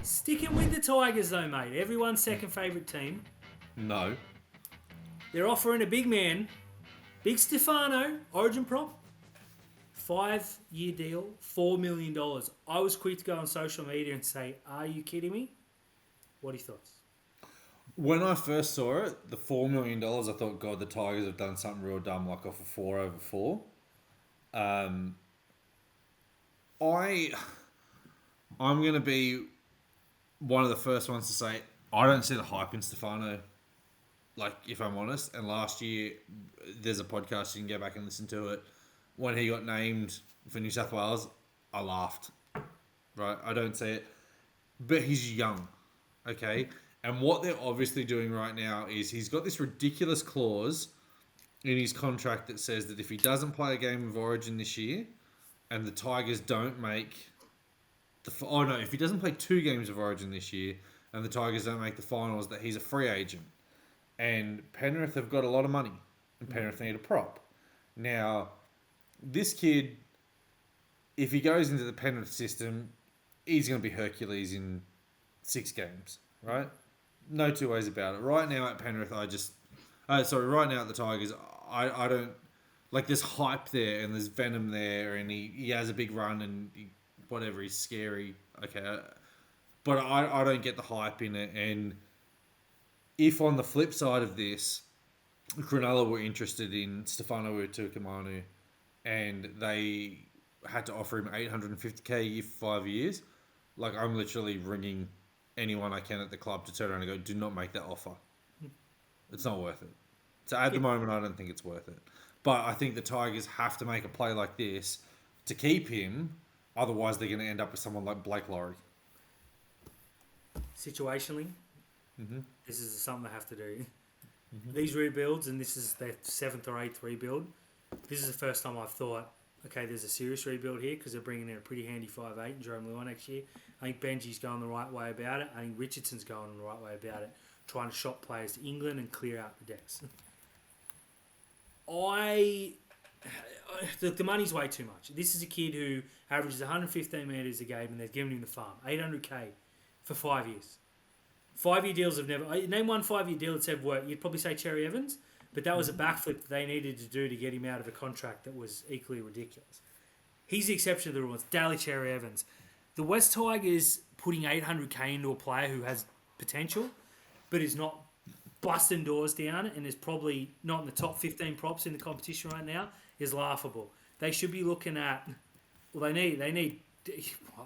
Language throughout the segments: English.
Sticking with the Tigers though, mate. Everyone's second favourite team. No. They're offering a big man, Big Stefano, Origin prop, 5-year deal, $4 million. I was quick to go on social media and say, are you kidding me? What are your thoughts? When I first saw it, the $4 million, I thought, God, the Tigers have done something real dumb, like off a 4 over 4. I'm going to be one of the first ones to say, I don't see the hype in Stefano, like, if I'm honest. And last year, there's a podcast, you can go back and listen to it. When he got named for New South Wales, I laughed. Right? I don't see it. But he's young. Okay? And what they're obviously doing right now is he's got this ridiculous clause in his contract that says that if he doesn't play a game of Origin this year and the Tigers don't make if he doesn't play 2 games of Origin this year and the Tigers don't make the finals, that he's a free agent. And Penrith have got a lot of money and Penrith need a prop. Now, this kid, if he goes into the Penrith system, he's going to be Hercules in 6 games, right? No two ways about it. Right now at Penrith, right now at the Tigers, I don't... Like, there's hype there and there's venom there and he has a big run and whatever, he's scary. Okay. But I don't get the hype in it. And if on the flip side of this, Cronulla were interested in Stefano Utoikamanu and they had to offer him $850K a year for 5 years, like, I'm literally ringing anyone I can at the club to turn around and go, do not make that offer. It's not worth it. So at the moment, I don't think it's worth it. But I think the Tigers have to make a play like this to keep him. Otherwise, they're going to end up with someone like Blake Laurie. Situationally, this is something they have to do. These rebuilds, and this is their 7th or 8th rebuild, this is the first time I've thought, okay, there's a serious rebuild here because they're bringing in a pretty handy 5'8" and Jerome Lua next year. I think Benji's going the right way about it. I think Richardson's going the right way about it, trying to shop players to England and clear out the decks. Look, the money's way too much. This is a kid who averages 115 metres a game and they've given him the farm. $800K for 5 years. 5-year deals have never... Name one 5-year deal that's ever worked. You'd probably say Cherry Evans, but that was a backflip that they needed to do to get him out of a contract that was equally ridiculous. He's the exception to the rule. It's Daly Cherry Evans. The West Tigers putting $800K into a player who has potential, but is not busting doors down and is probably not in the top 15 props in the competition right now, is laughable. They should be looking at... Well, they need...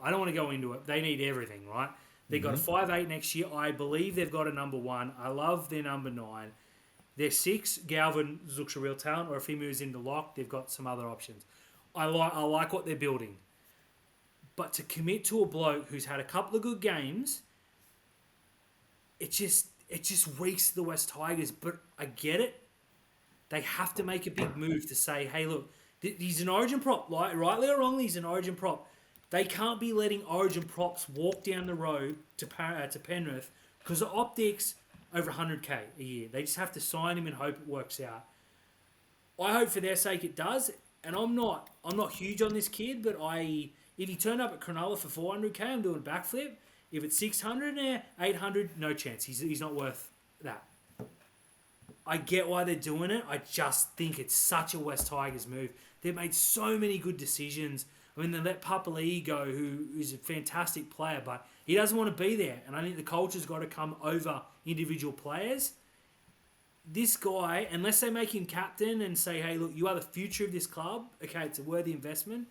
I don't want to go into it. They need everything, right? They've got a 5'8" next year. I believe they've got a number 1. I love their number 9. Their 6, Galvin looks a real talent, or if he moves into lock, they've got some other options. I like what they're building. But to commit to a bloke who's had a couple of good games, it just reeks of the West Tigers. But I get it. They have to make a big move to say, hey, look, he's an Origin prop. Rightly or wrongly, he's an Origin prop. They can't be letting Origin props walk down the road to Penrith because the optics over 100K a year. They just have to sign him and hope it works out. I hope for their sake it does. And I'm not huge on this kid, but if he turned up at Cronulla for 400K, I'm doing a backflip. If it's 600, 800, no chance. He's not worth that. I get why they're doing it. I just think it's such a West Tigers move. They've made so many good decisions. I mean, they let Papali'i go, who's a fantastic player, but he doesn't want to be there. And I think the culture's got to come over individual players. This guy, unless they make him captain and say, hey, look, you are the future of this club, okay, it's a worthy investment,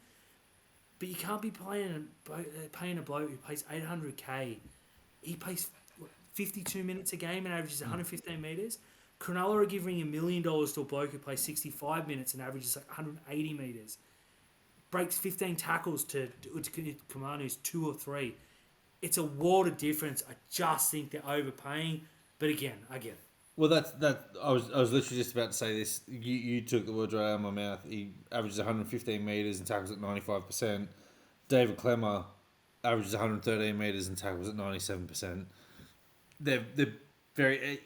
but you can't be paying a bloke who plays 800K. He plays 52 minutes a game and averages 115 metres. Cronulla are giving $1 million to a bloke who plays 65 minutes and averages like 180 metres. Breaks 15 tackles to Utoikamanu's 2 or 3. It's a world of difference. I just think they're overpaying. But again, I get it. Well, that. I was literally just about to say this. You took the words right out of my mouth. He averages 115 metres and tackles at 95%. David Clemmer averages 113 metres and tackles at 97%. They're very...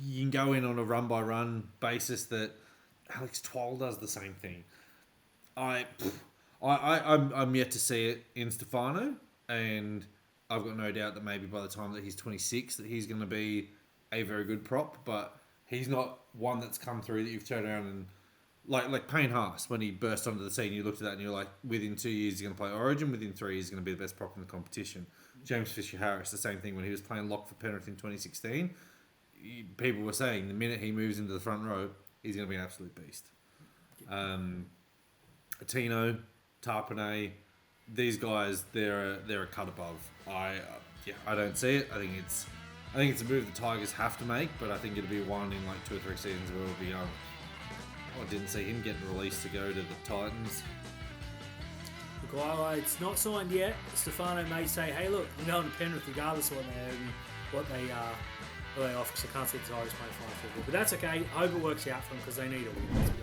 You can go in on a run-by-run basis that Alex Twal does the same thing. I'm yet to see it in Stefano, and I've got no doubt that maybe by the time that he's 26 that he's going to be a very good prop, but he's not one that's come through that you've turned around and like Payne Haas, when he burst onto the scene, you looked at that and you're like, within 2 years he's going to play Origin, within 3 he's going to be the best prop in the competition. James Fisher-Harris, the same thing when he was playing lock for Penrith in 2016. People were saying the minute he moves into the front row, he's going to be an absolute beast. Tino, Tarpanay, these guys, they're a cut above. I don't see it. I think it's a move the Tigers have to make, but I think it'll be one in like 2 or 3 seasons where it'll be. I didn't see him getting released to go to the Titans. Look, while it's not signed yet, Stefano may say, "Hey, look, I'm going to Penrith regardless of what they offer." Because I can't see the Tigers playing fine football, but that's okay. I hope it works out for them because they need a win.